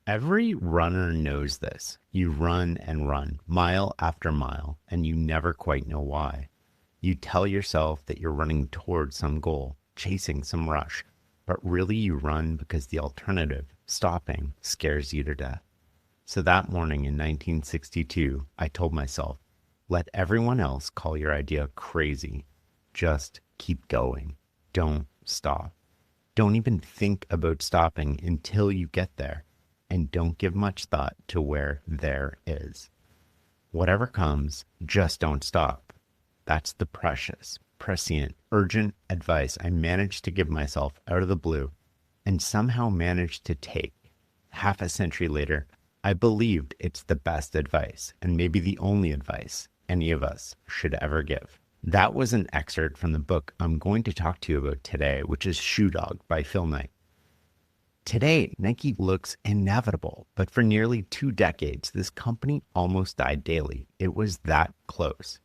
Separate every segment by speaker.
Speaker 1: Every runner knows this. You run and run, mile after mile, and you never quite know why. You tell yourself that you're running towards some goal, chasing some rush, but really you run because the alternative, stopping, scares you to death. So that morning in 1962, I told myself, let everyone else call your idea crazy. Just keep going. Don't stop. Don't even think about stopping until you get there. And don't give much thought to where there is. Whatever comes, just don't stop. That's the precious, prescient, urgent advice I managed to give myself out of the blue and somehow managed to take. Half a century later, I believed it's the best advice and maybe the only advice any of us should ever give. That was an excerpt from the book I'm going to talk to you about today, which is Shoe Dog by Phil Knight. Today, Nike looks inevitable, but for nearly 2 decades, this company almost died daily. It was that close.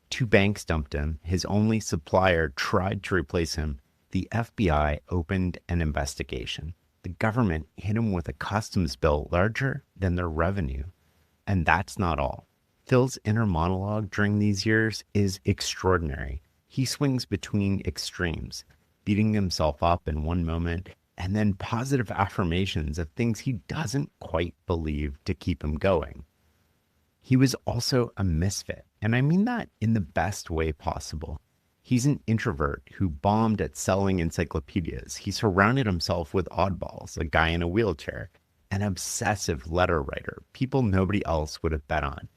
Speaker 1: 2 banks dumped him. His only supplier tried to replace him. The FBI opened an investigation. The government hit him with a customs bill larger than their revenue. And that's not all. Phil's inner monologue during these years is extraordinary. He swings between extremes, beating himself up in one moment and then positive affirmations of things he doesn't quite believe to keep him going. He was also a misfit, and I mean that in the best way possible. He's an introvert who bombed at selling encyclopedias. He surrounded himself with oddballs, a guy in a wheelchair, an obsessive letter writer, people nobody else would have bet on.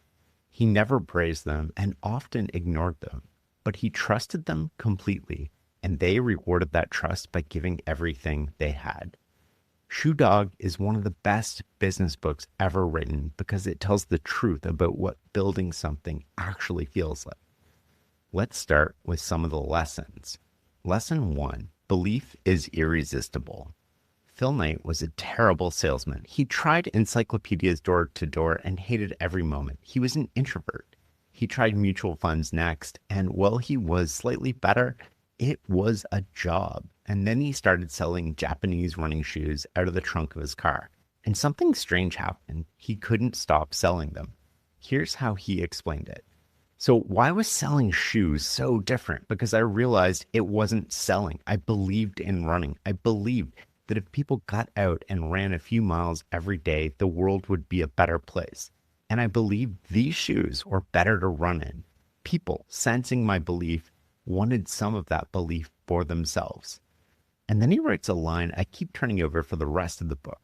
Speaker 1: He never praised them and often ignored them, but he trusted them completely. And they rewarded that trust by giving everything they had. Shoe Dog is one of the best business books ever written because it tells the truth about what building something actually feels like. Let's start with some of the lessons. Lesson 1, belief is irresistible. Phil Knight was a terrible salesman. He tried encyclopedias door to door and hated every moment. He was an introvert. He tried mutual funds next, and while he was slightly better, it was a job. And then he started selling Japanese running shoes out of the trunk of his car. And something strange happened. He couldn't stop selling them. Here's how he explained it. So why was selling shoes so different? Because I realized it wasn't selling. I believed in running. I believed that if people got out and ran a few miles every day, the world would be a better place. And I believed these shoes were better to run in. People, sensing my belief, wanted some of that belief for themselves. And then he writes a line I keep turning over for the rest of the book.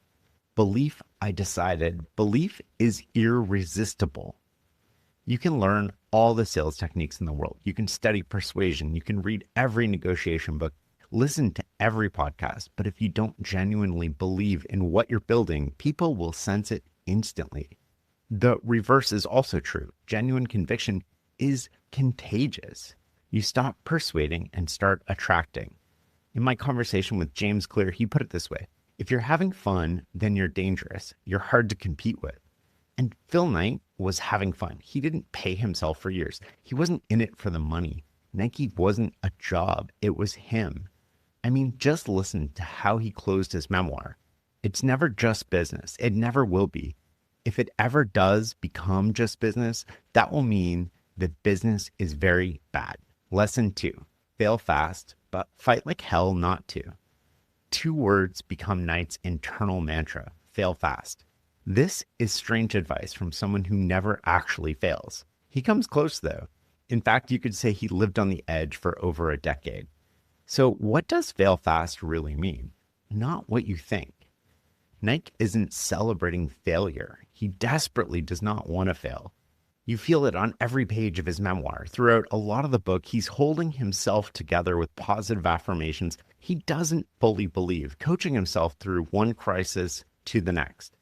Speaker 1: Belief, I decided, belief is irresistible. You can learn all the sales techniques in the world. You can study persuasion. You can read every negotiation book, listen to every podcast. But if you don't genuinely believe in what you're building, people will sense it instantly. The reverse is also true. Genuine conviction is contagious. You stop persuading and start attracting. In my conversation with James Clear, he put it this way. If you're having fun, then you're dangerous. You're hard to compete with. And Phil Knight was having fun. He didn't pay himself for years. He wasn't in it for the money. Nike wasn't a job. It was him. I mean, just listen to how he closed his memoir. It's never just business. It never will be. If it ever does become just business, that will mean that business is very bad. Lesson 2, fail fast, but fight like hell not to. 2 words become Knight's internal mantra, fail fast. This is strange advice from someone who never actually fails. He comes close though. In fact, you could say he lived on the edge for over a decade. So what does fail fast really mean? Not what you think. Knight isn't celebrating failure. He desperately does not want to fail. You feel it on every page of his memoir. Throughout a lot of the book, he's holding himself together with positive affirmations he doesn't fully believe, coaching himself through one crisis to the next.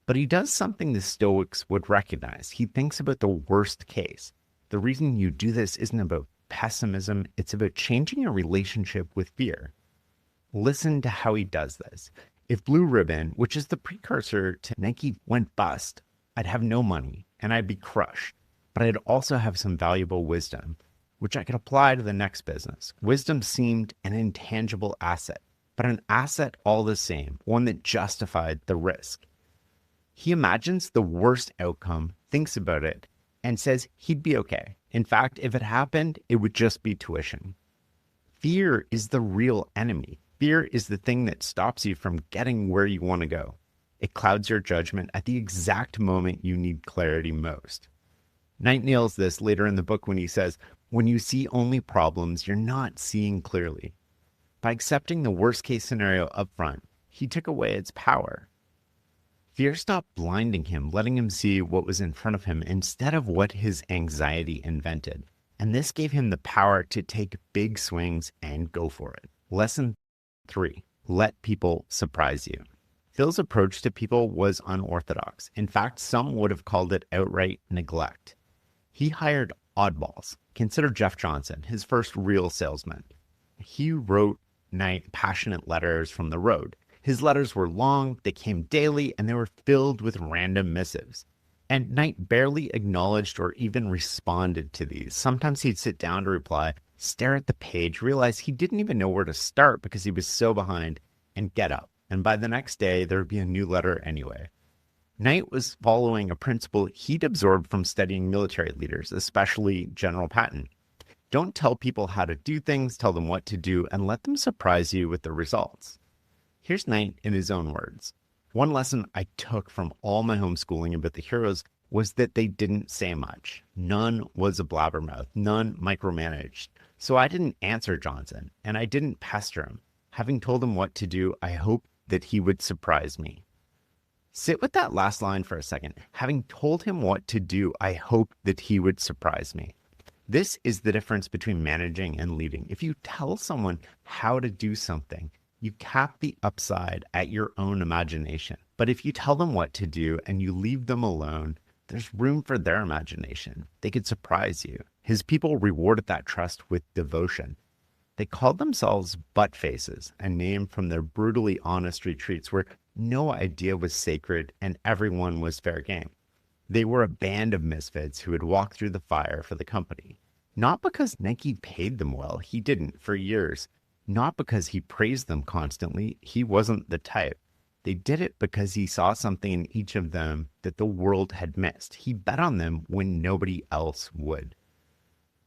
Speaker 1: But he does something the Stoics would recognize. He thinks about the worst case. The reason you do this isn't about pessimism, it's about changing your relationship with fear. Listen to how he does this. If Blue Ribbon, which is the precursor to Nike, went bust, I'd have no money and I'd be crushed, but I'd also have some valuable wisdom, which I could apply to the next business. Wisdom seemed an intangible asset, but an asset all the same, one that justified the risk. He imagines the worst outcome, thinks about it, and says he'd be okay. In fact, if it happened, it would just be tuition. Fear is the real enemy. Fear is the thing that stops you from getting where you want to go. It clouds your judgment at the exact moment you need clarity most. Knight nails this later in the book when he says, when you see only problems, you're not seeing clearly. By accepting the worst case scenario up front, he took away its power. Fear stopped blinding him, letting him see what was in front of him instead of what his anxiety invented. And this gave him the power to take big swings and go for it. Lesson 3, let people surprise you. Phil's approach to people was unorthodox. In fact, some would have called it outright neglect. He hired oddballs. Consider Jeff Johnson, his first real salesman. He wrote Knight passionate letters from the road. His letters were long, they came daily, and they were filled with random missives. And Knight barely acknowledged or even responded to these. Sometimes he'd sit down to reply, stare at the page, realize he didn't even know where to start because he was so behind, and get up. And by the next day, there would be a new letter anyway. Knight was following a principle he'd absorbed from studying military leaders, especially General Patton. Don't tell people how to do things, tell them what to do, and let them surprise you with the results. Here's Knight in his own words. One lesson I took from all my homeschooling about the heroes was that they didn't say much. None was a blabbermouth, none micromanaged. So I didn't answer Johnson, and I didn't pester him. Having told him what to do, I hoped that he would surprise me. Sit with that last line for a second. Having told him what to do, I hoped that he would surprise me. This is the difference between managing and leading. If you tell someone how to do something, you cap the upside at your own imagination. But if you tell them what to do and you leave them alone, there's room for their imagination. They could surprise you. His people rewarded that trust with devotion. They called themselves butt faces, a name from their brutally honest retreats where no idea was sacred and everyone was fair game. They were a band of misfits who would walk through the fire for the company. Not because Nike paid them well, he didn't for years. Not because he praised them constantly, he wasn't the type. They did it because he saw something in each of them that the world had missed. He bet on them when nobody else would.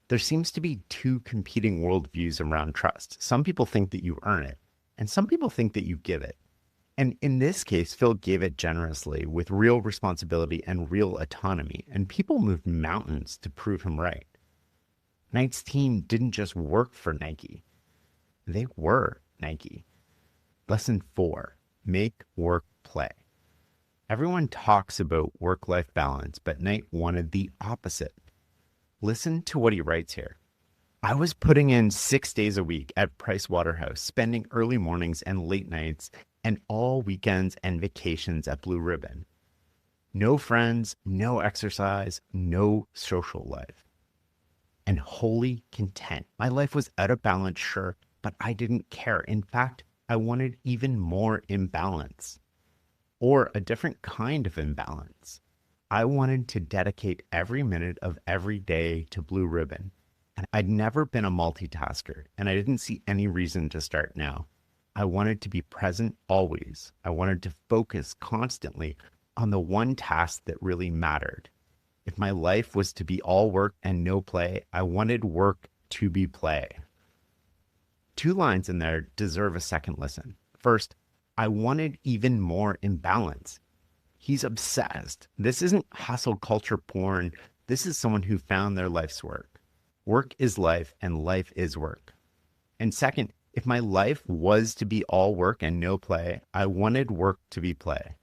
Speaker 1: There seems to be two competing worldviews around trust. Some people think that you earn it, and some people think that you give it. And in this case, Phil gave it generously with real responsibility and real autonomy, and people moved mountains to prove him right. Knight's team didn't just work for Nike. They were Nike. Lesson 4, make work play. Everyone talks about work-life balance, but Knight wanted the opposite. Listen to what he writes here. I was putting in 6 days a week at Price Waterhouse, spending early mornings and late nights and all weekends and vacations at Blue Ribbon. No friends, no exercise, no social life. And wholly content. My life was out of balance, sure, but I didn't care. In fact, I wanted even more imbalance, or a different kind of imbalance. I wanted to dedicate every minute of every day to Blue Ribbon. And I'd never been a multitasker, and I didn't see any reason to start now. I wanted to be present always. I wanted to focus constantly on the one task that really mattered. If my life was to be all work and no play, I wanted work to be play. 2 lines in there deserve a second listen. First, I wanted even more imbalance. He's obsessed. This isn't hustle culture porn. This is someone who found their life's work. Work is life and life is work. And second, if my life was to be all work and no play, I wanted work to be play.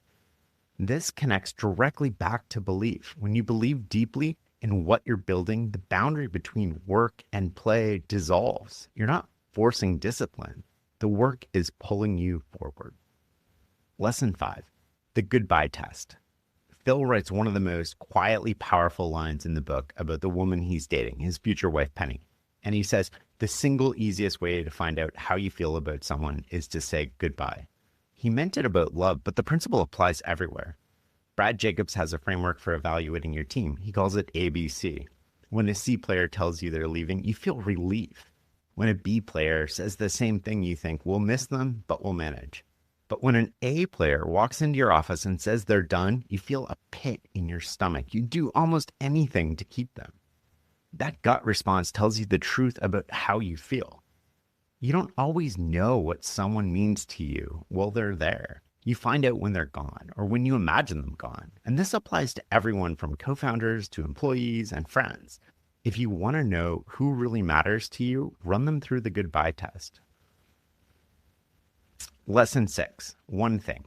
Speaker 1: This connects directly back to belief. When you believe deeply in what you're building, the boundary between work and play dissolves. You're not forcing discipline. The work is pulling you forward. Lesson 5, the goodbye test. Phil writes one of the most quietly powerful lines in the book about the woman he's dating, his future wife, Penny. And he says, the single easiest way to find out how you feel about someone is to say goodbye. He meant it about love, but the principle applies everywhere. Brad Jacobs has a framework for evaluating your team. He calls it ABC. When a C player tells you they're leaving, you feel relief. When a B player says the same thing, you think, we'll miss them, but we'll manage. But when an A player walks into your office and says they're done, you feel a pit in your stomach. You do almost anything to keep them. That gut response tells you the truth about how you feel. You don't always know what someone means to you while they're there. You find out when they're gone or when you imagine them gone. And this applies to everyone from co-founders to employees and friends. If you want to know who really matters to you, run them through the goodbye test. Lesson 6, one thing.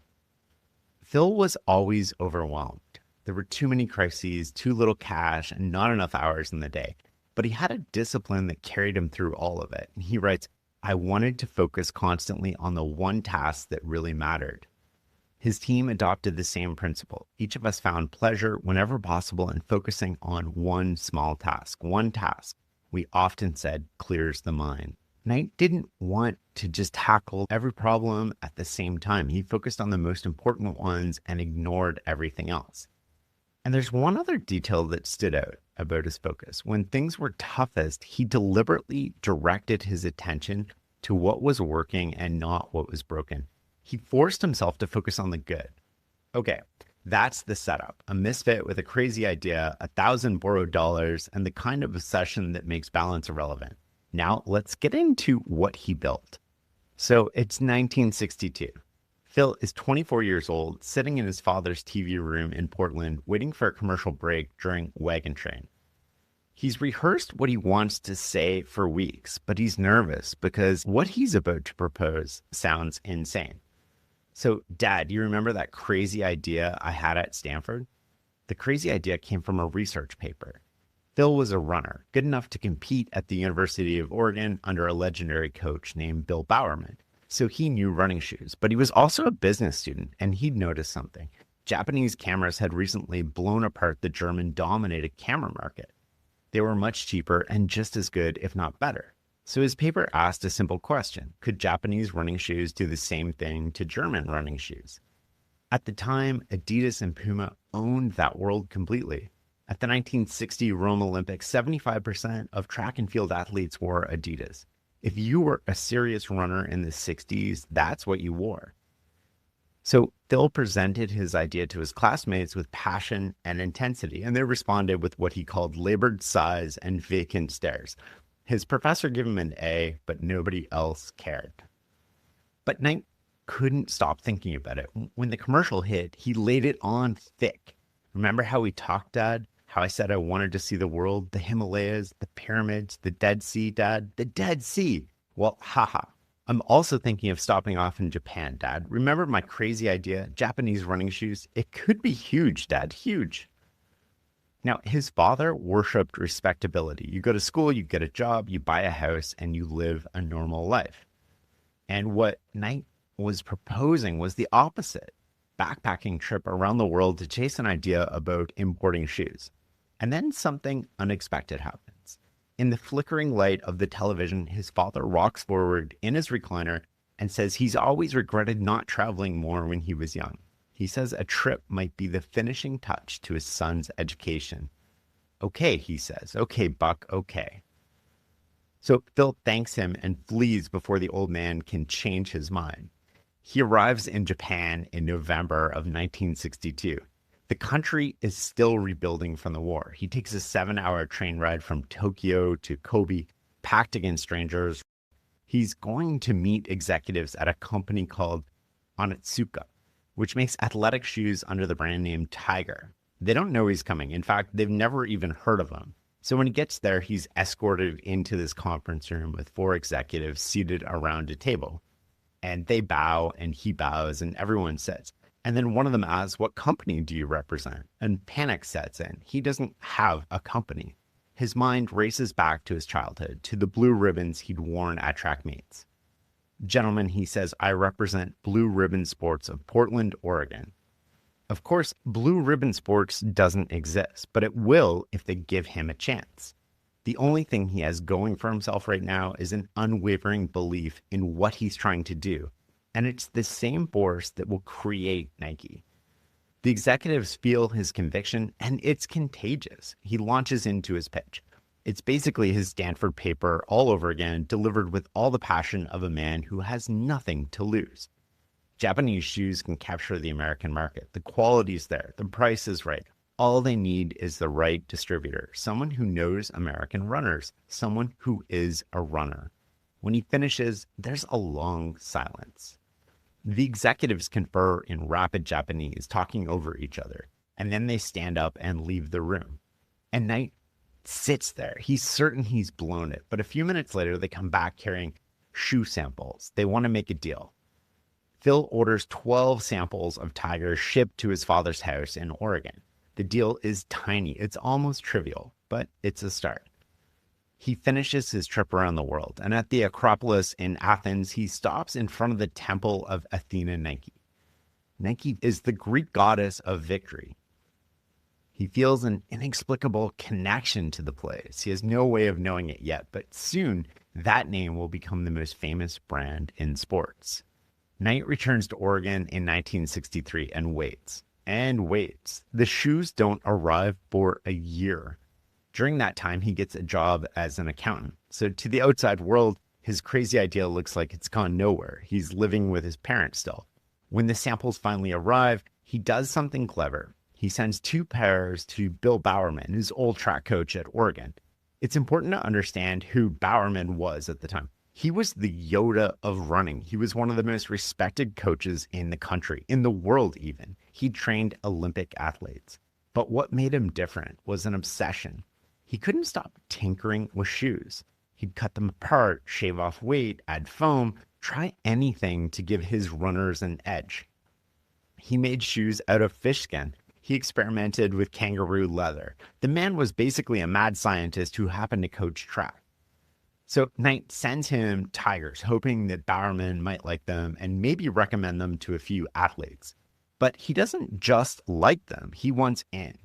Speaker 1: Phil was always overwhelmed. There were too many crises, too little cash, and not enough hours in the day. But he had a discipline that carried him through all of it. And he writes, I wanted to focus constantly on the one task that really mattered. His team adopted the same principle. Each of us found pleasure whenever possible in focusing on one small task. One task, we often said, clears the mind. Knight didn't want to just tackle every problem at the same time. He focused on the most important ones and ignored everything else. And there's one other detail that stood out about his focus. When things were toughest, he deliberately directed his attention to what was working and not what was broken. He forced himself to focus on the good. Okay, that's the setup. A misfit with a crazy idea, 1,000 borrowed dollars, and the kind of obsession that makes balance irrelevant. Now let's get into what he built. So it's 1962. Phil is 24 years old, sitting in his father's TV room in Portland, waiting for a commercial break during Wagon Train. He's rehearsed what he wants to say for weeks, but he's nervous because what he's about to propose sounds insane. So, Dad, you remember that crazy idea I had at Stanford? The crazy idea came from a research paper. Phil was a runner, good enough to compete at the University of Oregon under a legendary coach named Bill Bowerman. So he knew running shoes, but he was also a business student, and he'd noticed something. Japanese cameras had recently blown apart the German-dominated camera market. They were much cheaper and just as good, if not better. So his paper asked a simple question. Could Japanese running shoes do the same thing to German running shoes? At the time, Adidas and Puma owned that world completely. At the 1960 Rome Olympics, 75% of track and field athletes wore Adidas. If you were a serious runner in the 60s, that's what you wore. So Phil presented his idea to his classmates with passion and intensity, and they responded with what he called labored sighs and vacant stares. His professor gave him an A, but nobody else cared. But Knight couldn't stop thinking about it. When the commercial hit, he laid it on thick. Remember how we talked, Dad? How I said I wanted to see the world, the Himalayas, the pyramids, the Dead Sea, Dad? The Dead Sea! Well, haha. I'm also thinking of stopping off in Japan, Dad. Remember my crazy idea? Japanese running shoes? It could be huge, Dad, huge. Now, his father worshipped respectability. You go to school, you get a job, you buy a house, and you live a normal life. And what Knight was proposing was the opposite. Backpacking trip around the world to chase an idea about importing shoes. And then something unexpected happens. In the flickering light of the television, his father rocks forward in his recliner and says he's always regretted not traveling more when he was young. He says a trip might be the finishing touch to his son's education. Okay, he says. Okay, Buck, okay. So Phil thanks him and flees before the old man can change his mind. He arrives in Japan in November of 1962. The country is still rebuilding from the war. He takes a 7-hour train ride from Tokyo to Kobe, packed against strangers. He's going to meet executives at a company called Onitsuka, which makes athletic shoes under the brand name Tiger. They don't know he's coming. In fact, they've never even heard of him. So when he gets there, he's escorted into this conference room with 4 executives seated around a table. And they bow and he bows and everyone sits. And then one of them asks, what company do you represent? And panic sets in. He doesn't have a company. His mind races back to his childhood, to the blue ribbons he'd worn at track meets. Gentlemen, he says, I represent Blue Ribbon Sports of Portland, Oregon. Of course, Blue Ribbon Sports doesn't exist, but it will if they give him a chance. The only thing he has going for himself right now is an unwavering belief in what he's trying to do. And it's the same force that will create Nike. The executives feel his conviction, and it's contagious. He launches into his pitch. It's basically his Stanford paper all over again, delivered with all the passion of a man who has nothing to lose. Japanese shoes can capture the American market. The quality's there, the price is right. All they need is the right distributor, someone who knows American runners, someone who is a runner. When he finishes, there's a long silence. The executives confer in rapid Japanese, talking over each other, and then they stand up and leave the room. And Knight sits there. He's certain he's blown it, but a few minutes later, they come back carrying shoe samples. They want to make a deal. Phil orders 12 samples of tigers shipped to his father's house in Oregon. The deal is tiny. It's almost trivial, but it's a start. He finishes his trip around the world, and at the Acropolis in Athens, he stops in front of the temple of Athena Nike. Nike is the Greek goddess of victory. He feels an inexplicable connection to the place. He has no way of knowing it yet, but soon that name will become the most famous brand in sports. Knight returns to Oregon in 1963 and waits. And waits. The shoes don't arrive for a year. During that time, he gets a job as an accountant. So to the outside world, his crazy idea looks like it's gone nowhere. He's living with his parents still. When the samples finally arrive, he does something clever. He sends 2 pairs to Bill Bowerman, his old track coach at Oregon. It's important to understand who Bowerman was at the time. He was the Yoda of running. He was one of the most respected coaches in the country, in the world even. He trained Olympic athletes. But what made him different was an obsession. He couldn't stop tinkering with shoes. He'd cut them apart, shave off weight, add foam, try anything to give his runners an edge. He made shoes out of fish skin. He experimented with kangaroo leather. The man was basically a mad scientist who happened to coach track. So Knight sends him tigers, hoping that Bowerman might like them and maybe recommend them to a few athletes. But he doesn't just like them, he wants in.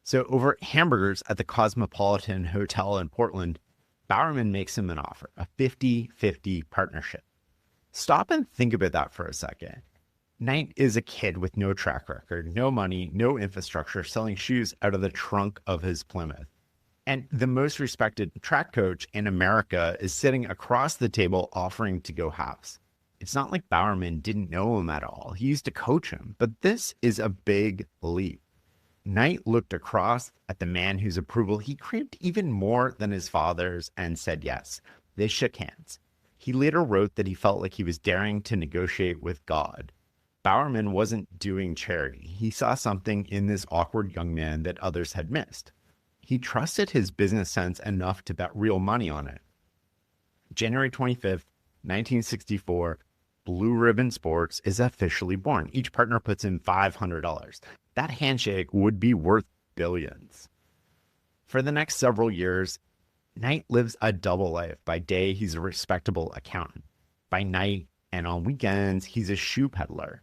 Speaker 1: So over hamburgers at the Cosmopolitan Hotel in Portland, Bowerman makes him an offer, a 50-50 partnership. Stop and think about that for a second. Knight is a kid with no track record, no money, no infrastructure, selling shoes out of the trunk of his Plymouth. And the most respected track coach in America is sitting across the table offering to go halves. It's not like Bowerman didn't know him at all. He used to coach him, but this is a big leap. Knight looked across at the man whose approval he craved even more than his father's and said yes. They shook hands. He later wrote that he felt like he was daring to negotiate with God. Bowerman wasn't doing charity. He saw something in this awkward young man that others had missed. He trusted his business sense enough to bet real money on it. January 25th, 1964, Blue Ribbon Sports is officially born. Each partner puts in $500. That handshake would be worth billions. For the next several years, Knight lives a double life. By day, he's a respectable accountant. By night and on weekends, he's a shoe peddler.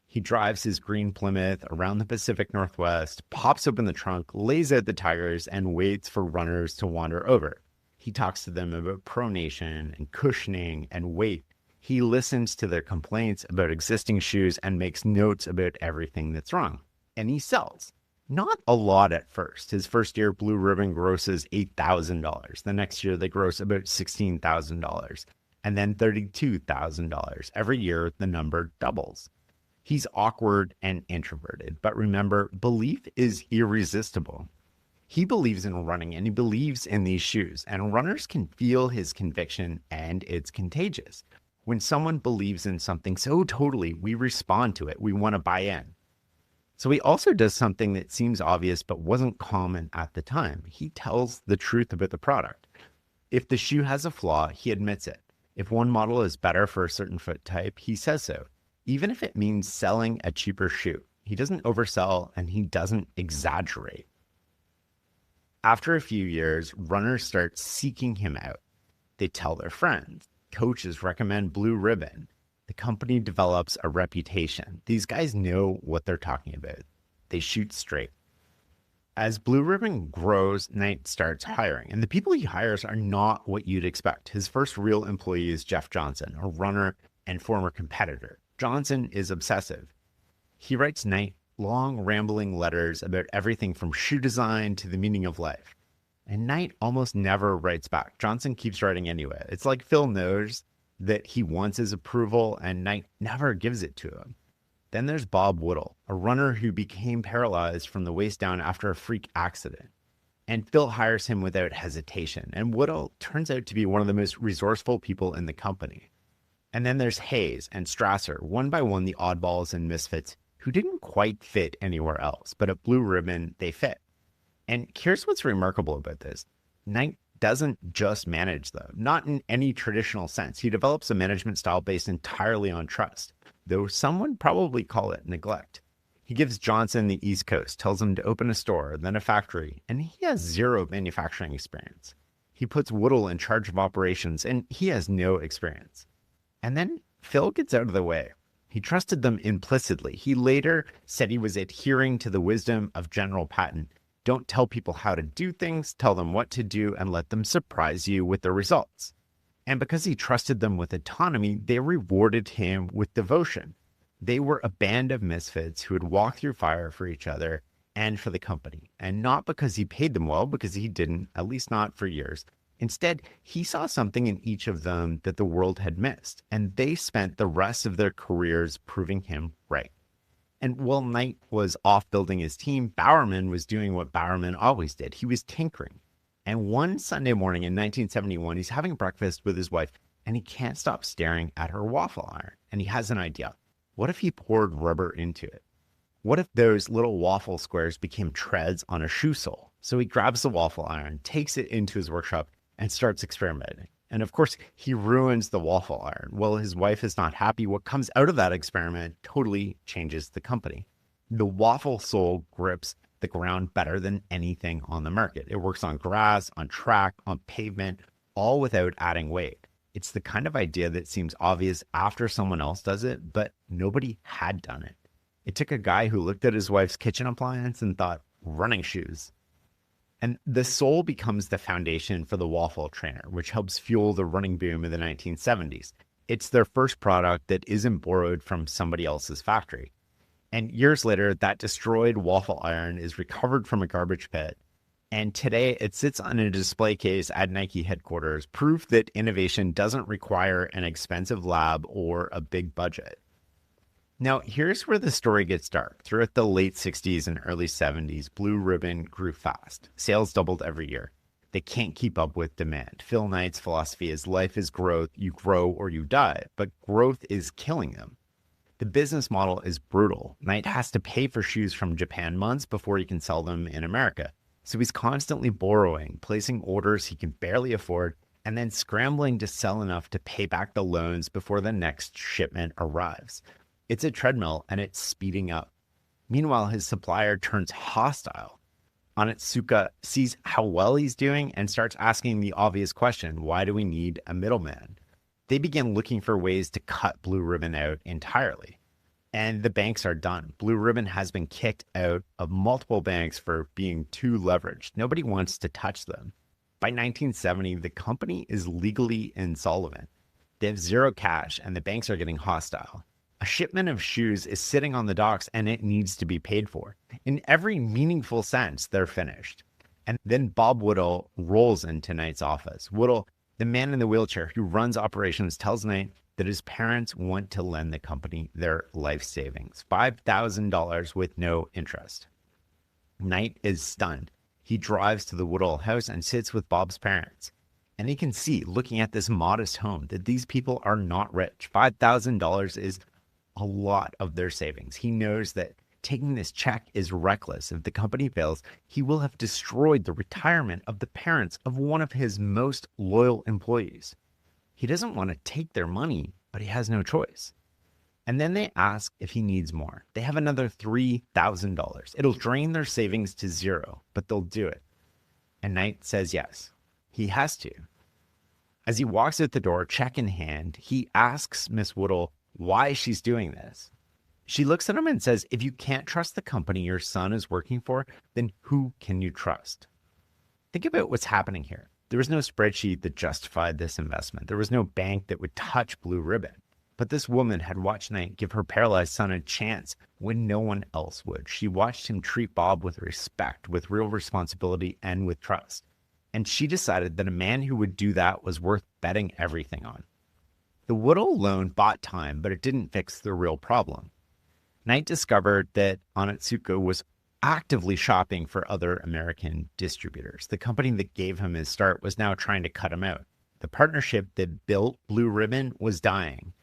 Speaker 1: He drives his green Plymouth around the Pacific Northwest, pops open the trunk, lays out the tigers, and waits for runners to wander over. He talks to them about pronation and cushioning and weight. He listens to their complaints about existing shoes and makes notes about everything that's wrong. And he sells. Not a lot at first. His first year, Blue Ribbon grosses $8,000. The next year, they gross about $16,000. And then $32,000. Every year, the number doubles. He's awkward and introverted, but remember, belief is irresistible. He believes in running and he believes in these shoes, and runners can feel his conviction and it's contagious. When someone believes in something so totally, we respond to it. We want to buy in. So he also does something that seems obvious but wasn't common at the time. He tells the truth about the product. If the shoe has a flaw, he admits it. If one model is better for a certain foot type, he says so. Even if it means selling a cheaper shoe. He doesn't oversell and he doesn't exaggerate. After a few years, runners start seeking him out. They tell their friends. Coaches recommend Blue Ribbon. The company develops a reputation. These guys know what they're talking about. They shoot straight. As Blue Ribbon grows, Knight starts hiring. And the people he hires are not what you'd expect. His first real employee is Jeff Johnson, a runner and former competitor. Johnson is obsessive. He writes Knight long, rambling letters about everything from shoe design to the meaning of life. And Knight almost never writes back. Johnson keeps writing anyway. It's like Phil knows that he wants his approval and Knight never gives it to him. Then there's Bob Whittle, a runner who became paralyzed from the waist down after a freak accident. And Phil hires him without hesitation. And Whittle turns out to be one of the most resourceful people in the company. And then there's Hayes and Strasser, one by one the oddballs and misfits who didn't quite fit anywhere else, but at Blue Ribbon, they fit. And here's what's remarkable about this. Knight doesn't just manage, though, not in any traditional sense. He develops a management style based entirely on trust, though some would probably call it neglect. He gives Johnson the East Coast, tells him to open a store, then a factory, and he has zero manufacturing experience. He puts Whittle in charge of operations, and he has no experience. And then Phil gets out of the way. He trusted them implicitly. He later said he was adhering to the wisdom of General Patton. Don't tell people how to do things, tell them what to do, and let them surprise you with the results. And because he trusted them with autonomy, they rewarded him with devotion. They were a band of misfits who would walk through fire for each other and for the company. And not because he paid them well, because he didn't, at least not for years. Instead, he saw something in each of them that the world had missed, and they spent the rest of their careers proving him right. And while Knight was off building his team, Bowerman was doing what Bowerman always did. He was tinkering. And one Sunday morning in 1971, he's having breakfast with his wife, and he can't stop staring at her waffle iron. And he has an idea. What if he poured rubber into it? What if those little waffle squares became treads on a shoe sole? So he grabs the waffle iron, takes it into his workshop, and starts experimenting. And of course, he ruins the waffle iron. Well, his wife is not happy. What comes out of that experiment totally changes the company. The waffle sole grips the ground better than anything on the market. It works on grass, on track, on pavement, all without adding weight. It's the kind of idea that seems obvious after someone else does it, but nobody had done it. It took a guy who looked at his wife's kitchen appliance and thought, running shoes. And the sole becomes the foundation for the waffle trainer, which helps fuel the running boom of the 1970s. It's their first product that isn't borrowed from somebody else's factory. And years later, that destroyed waffle iron is recovered from a garbage pit. And today it sits on a display case at Nike headquarters, proof that innovation doesn't require an expensive lab or a big budget. Now, here's where the story gets dark. Throughout the late 60s and early 70s, Blue Ribbon grew fast. Sales doubled every year. They can't keep up with demand. Phil Knight's philosophy is life is growth. You grow or you die, but growth is killing them. The business model is brutal. Knight has to pay for shoes from Japan months before he can sell them in America. So he's constantly borrowing, placing orders he can barely afford, and then scrambling to sell enough to pay back the loans before the next shipment arrives. It's a treadmill and it's speeding up. Meanwhile, his supplier turns hostile. Onitsuka sees how well he's doing and starts asking the obvious question, why do we need a middleman? They begin looking for ways to cut Blue Ribbon out entirely. And the banks are done. Blue Ribbon has been kicked out of multiple banks for being too leveraged. Nobody wants to touch them. By 1970, the company is legally insolvent. They have zero cash and the banks are getting hostile. A shipment of shoes is sitting on the docks and it needs to be paid for. In every meaningful sense, they're finished. And then Bob Whittle rolls into Knight's office. Whittle, the man in the wheelchair who runs operations, tells Knight that his parents want to lend the company their life savings, $5,000 with no interest. Knight is stunned. He drives to the Whittle house and sits with Bob's parents. And he can see, looking at this modest home, that these people are not rich. $5,000 is a lot of their savings. He knows that taking this check is reckless. If the company fails, he will have destroyed the retirement of the parents of one of his most loyal employees. He doesn't want to take their money, but he has no choice. And then they ask if he needs more. They have another $3,000. It'll drain their savings to zero, but they'll do it. And Knight says yes. He has to. As he walks out the door, check in hand, he asks Miss Whittle why she's doing this. She looks at him and says, if you can't trust the company your son is working for, then who can you trust? Think about what's happening here. There was no spreadsheet that justified this investment. There was no bank that would touch Blue Ribbon. But this woman had watched Knight give her paralyzed son a chance when no one else would. She watched him treat Bob with respect, with real responsibility, and with trust. And she decided that a man who would do that was worth betting everything on. The Whittle loan bought time, but it didn't fix the real problem. Knight discovered that Onitsuka was actively shopping for other American distributors. The company that gave him his start was now trying to cut him out. The partnership that built Blue Ribbon was dying.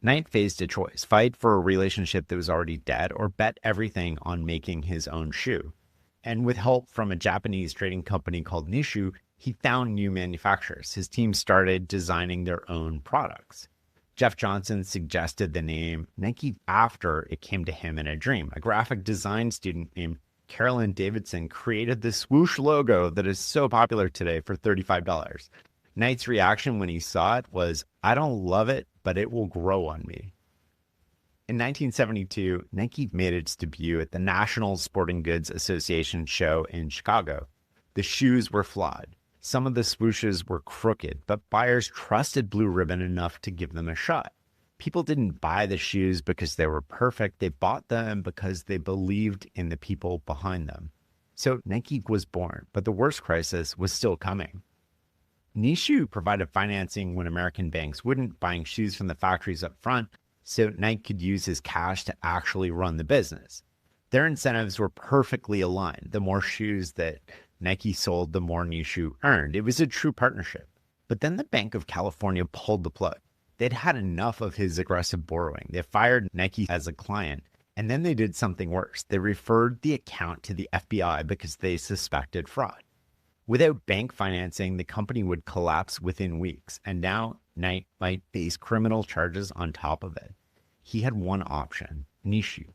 Speaker 1: Knight faced a choice: fight for a relationship that was already dead, or bet everything on making his own shoe. And with help from a Japanese trading company called Nishu, he found new manufacturers. His team started designing their own products. Jeff Johnson suggested the name Nike after it came to him in a dream. A graphic design student named Carolyn Davidson created the swoosh logo that is so popular today for $35. Knight's reaction when he saw it was, "I don't love it, but it will grow on me." In 1972, Nike made its debut at the National Sporting Goods Association show in Chicago. The shoes were flawed. Some of the swooshes were crooked, but buyers trusted Blue Ribbon enough to give them a shot. People didn't buy the shoes because they were perfect. They bought them because they believed in the people behind them. So Nike was born, but the worst crisis was still coming. Nishu provided financing when American banks wouldn't, buying shoes from the factories up front, so Nike could use his cash to actually run the business. Their incentives were perfectly aligned. The more shoes that Nike sold, the more Nishu earned. It was a true partnership. But then the Bank of California pulled the plug. They'd had enough of his aggressive borrowing. They fired Nike as a client, and then they did something worse. They referred the account to the FBI because they suspected fraud. Without bank financing, the company would collapse within weeks, and now Knight might face criminal charges on top of it. He had one option: Nishu.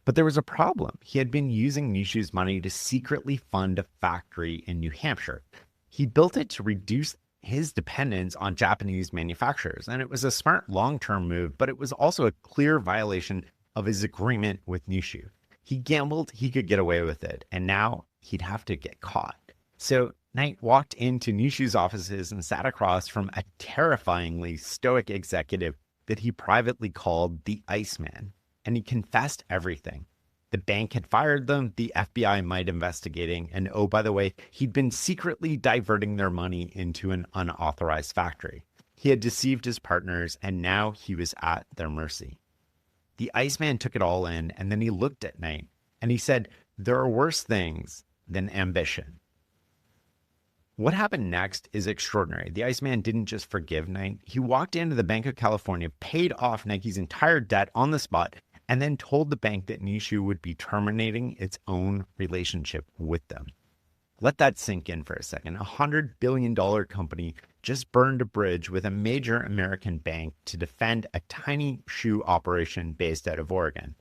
Speaker 1: But there was a problem. He had been using Nishu's money to secretly fund a factory in New Hampshire. He built it to reduce his dependence on Japanese manufacturers, and it was a smart long-term move, but it was also a clear violation of his agreement with Nishu. He gambled he could get away with it, and now he'd have to get caught. So Knight walked into Nishu's offices and sat across from a terrifyingly stoic executive that he privately called the Iceman, and he confessed everything. The bank had fired them, the FBI might investigating, and oh, by the way, he'd been secretly diverting their money into an unauthorized factory. He had deceived his partners, and now he was at their mercy. The Iceman took it all in, and then he looked at Knight, and he said, "There are worse things than ambition." What happened next is extraordinary. The Iceman didn't just forgive Knight. He walked into the Bank of California, paid off Nike's entire debt on the spot, and then told the bank that Nishu would be terminating its own relationship with them. Let that sink in for a second. $100 billion company just burned a bridge with a major American bank to defend a tiny shoe operation based out of Oregon.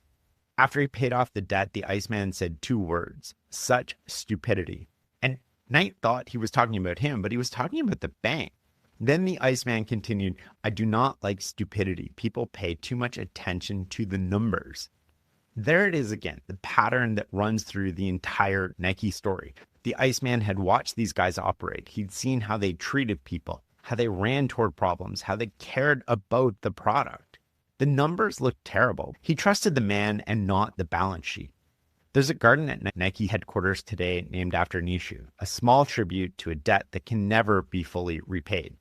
Speaker 1: After he paid off the debt, the Iceman said two words: "Such stupidity." And Knight thought he was talking about him, but he was talking about the bank. Then the Iceman continued, "I do not like stupidity. People pay too much attention to the numbers." There it is again, the pattern that runs through the entire Nike story. The Iceman had watched these guys operate. He'd seen how they treated people, how they ran toward problems, how they cared about the product. The numbers looked terrible. He trusted the man and not the balance sheet. There's a garden at Nike headquarters today named after Nishu, a small tribute to a debt that can never be fully repaid.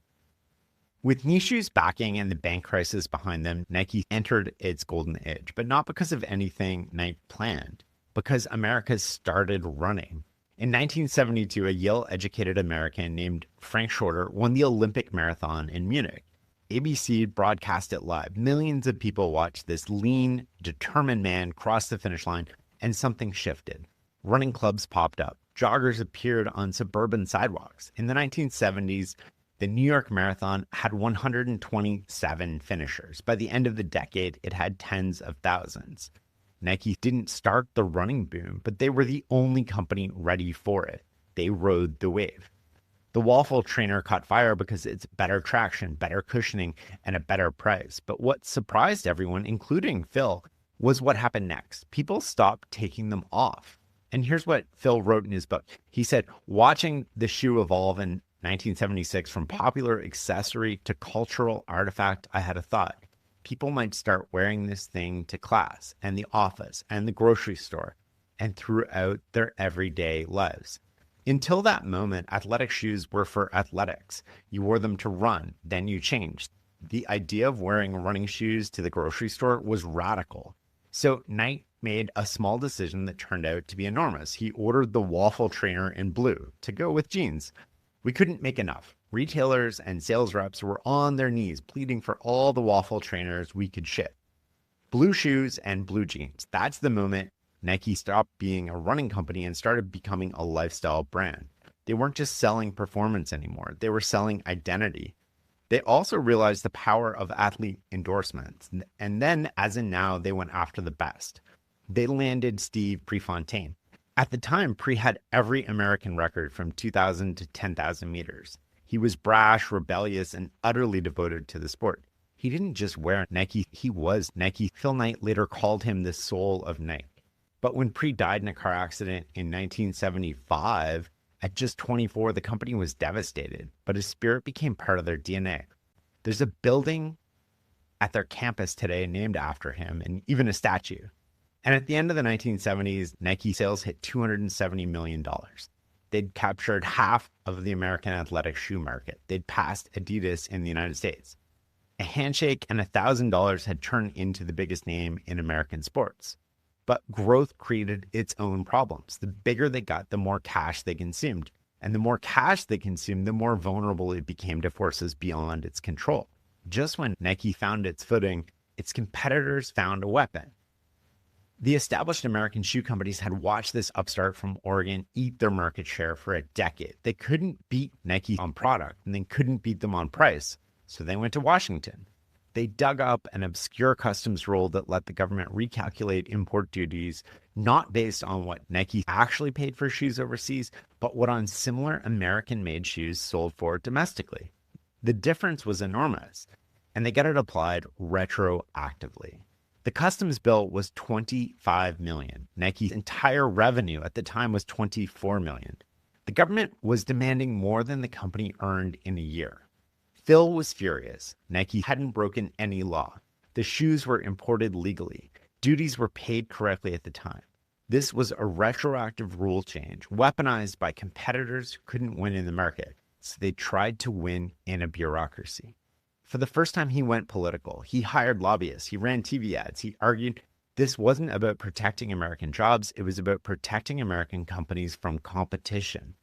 Speaker 1: With Nishu's backing and the bank crisis behind them, Nike entered its golden age, but not because of anything Knight planned, because America started running. In 1972, a Yale-educated American named Frank Shorter won the Olympic marathon in Munich. ABC broadcast it live. Millions of people watched this lean, determined man cross the finish line, and something shifted. Running clubs popped up. Joggers appeared on suburban sidewalks. In the 1970s, the New York Marathon had 127 finishers. By the end of the decade, it had tens of thousands. Nike didn't start the running boom, but they were the only company ready for it. They rode the wave. The waffle trainer caught fire because it's better traction, better cushioning, and a better price. But what surprised everyone, including Phil, was what happened next. People stopped taking them off. And here's what Phil wrote in his book. He said, "Watching the shoe evolve in 1976 from popular accessory to cultural artifact, I had a thought. People might start wearing this thing to class and the office and the grocery store and throughout their everyday lives." Until that moment, athletic shoes were for athletics. You wore them to run, then you changed. The idea of wearing running shoes to the grocery store was radical. So Knight made a small decision that turned out to be enormous. He ordered the waffle trainer in blue to go with jeans. We couldn't make enough. Retailers and sales reps were on their knees pleading for all the waffle trainers we could ship. Blue shoes and blue jeans. That's the moment Nike stopped being a running company and started becoming a lifestyle brand. They weren't just selling performance anymore. They were selling identity. They also realized the power of athlete endorsements. And then, as in now, they went after the best. They landed Steve Prefontaine. At the time, Pre had every American record from 2,000 to 10,000 meters. He was brash, rebellious, and utterly devoted to the sport. He didn't just wear Nike, he was Nike. Phil Knight later called him the soul of Nike. But when Pre died in a car accident in 1975, at just 24, the company was devastated, but his spirit became part of their DNA. There's a building at their campus today named after him, and even a statue. And at the end of the 1970s, Nike sales hit $270 million. They'd captured half of the American athletic shoe market. They'd passed Adidas in the United States. A handshake and $1,000 had turned into the biggest name in American sports. But growth created its own problems. The bigger they got, the more cash they consumed. And the more cash they consumed, the more vulnerable it became to forces beyond its control. Just when Nike found its footing, its competitors found a weapon. The established American shoe companies had watched this upstart from Oregon eat their market share for a decade. They couldn't beat Nike on product, and they couldn't beat them on price. So they went to Washington. They dug up an obscure customs rule that let the government recalculate import duties, not based on what Nike actually paid for shoes overseas, but what on similar American-made shoes sold for domestically. The difference was enormous, and they got it applied retroactively. The customs bill was $25 million. Nike's entire revenue at the time was $24 million. The government was demanding more than the company earned in a year. Phil was furious. Nike hadn't broken any law. The shoes were imported legally. Duties were paid correctly at the time. This was a retroactive rule change, weaponized by competitors who couldn't win in the market. So they tried to win in a bureaucracy. For the first time, he went political. He hired lobbyists. He ran TV ads. He argued this wasn't about protecting American jobs. It was about protecting American companies from competition.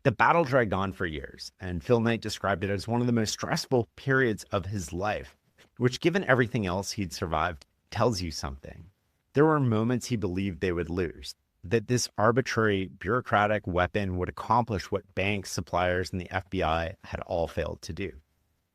Speaker 1: The battle dragged on for years, and Phil Knight described it as one of the most stressful periods of his life, which, given everything else he'd survived, tells you something. There were moments he believed they would lose, that this arbitrary, bureaucratic weapon would accomplish what banks, suppliers, and the FBI had all failed to do.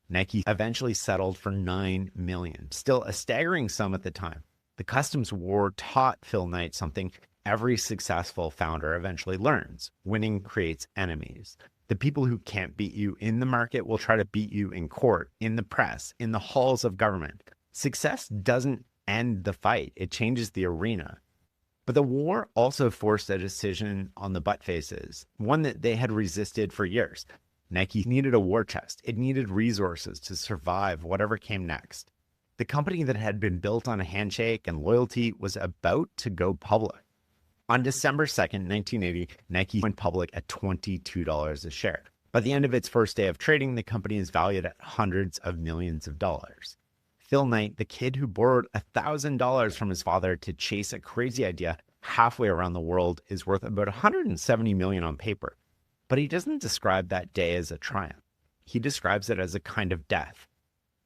Speaker 1: Nike eventually settled for $9 million, still a staggering sum at the time. The customs war taught Phil Knight something every successful founder eventually learns. Winning creates enemies. The people who can't beat you in the market will try to beat you in court, in the press, in the halls of government. Success doesn't end the fight. It changes the arena. But the war also forced a decision on the butt faces, one that they had resisted for years. Nike needed a war chest. It needed resources to survive whatever came next. The company that had been built on a handshake and loyalty was about to go public. On December 2nd, 1980, Nike went public at $22 a share. By the end of its first day of trading, the company is valued at hundreds of millions of dollars. Phil Knight, the kid who borrowed $1,000 from his father to chase a crazy idea halfway around the world, is worth about $170 million on paper. But he doesn't describe that day as a triumph. He describes it as a kind of death.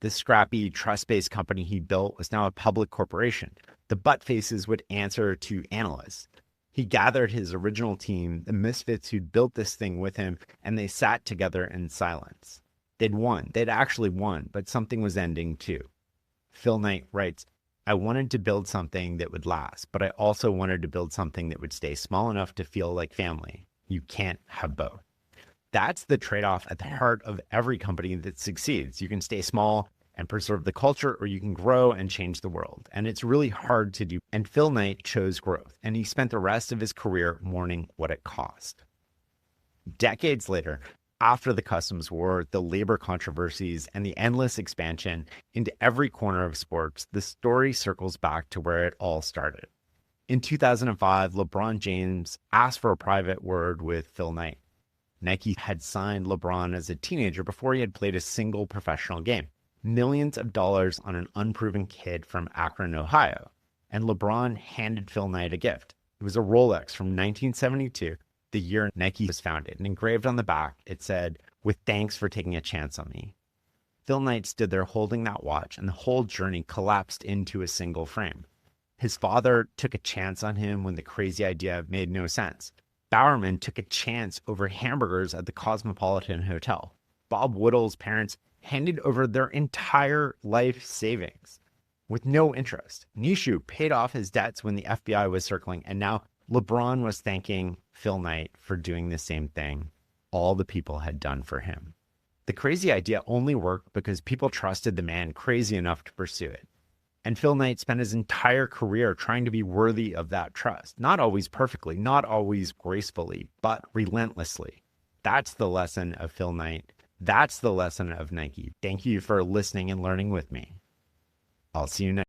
Speaker 1: The scrappy, trust-based company he built was now a public corporation. The butt faces would answer to analysts. He gathered his original team, the misfits who'd built this thing with him, and they sat together in silence. They'd won. They'd actually won, but something was ending too. Phil Knight writes, "I wanted to build something that would last, but I also wanted to build something that would stay small enough to feel like family. You can't have both." That's the trade-off at the heart of every company that succeeds. You can stay small and preserve the culture, or you can grow and change the world. And it's really hard to do. And Phil Knight chose growth, and he spent the rest of his career mourning what it cost. Decades later, after the customs war, the labor controversies, and the endless expansion into every corner of sports, the story circles back to where it all started. In 2005, LeBron James asked for a private word with Phil Knight. Nike had signed LeBron as a teenager before he had played a single professional game. Millions of dollars on an unproven kid from Akron, Ohio. and LeBron handed Phil Knight a gift. It was a Rolex from 1972, the year Nike was founded, and engraved on the back, it said, "With thanks for taking a chance on me." Phil Knight stood there holding that watch, and the whole journey collapsed into a single frame. His father took a chance on him when the crazy idea made no sense. Bowerman took a chance over hamburgers at the Cosmopolitan Hotel. Bob Woodall's parents handed over their entire life savings with no interest. Nishu paid off his debts when the FBI was circling, and now LeBron was thanking Phil Knight for doing the same thing all the people had done for him. The crazy idea only worked because people trusted the man crazy enough to pursue it. And Phil Knight spent his entire career trying to be worthy of that trust. Not always perfectly, not always gracefully, but relentlessly. That's the lesson of Phil Knight. That's the lesson of Nike. Thank you for listening and learning with me. I'll see you next.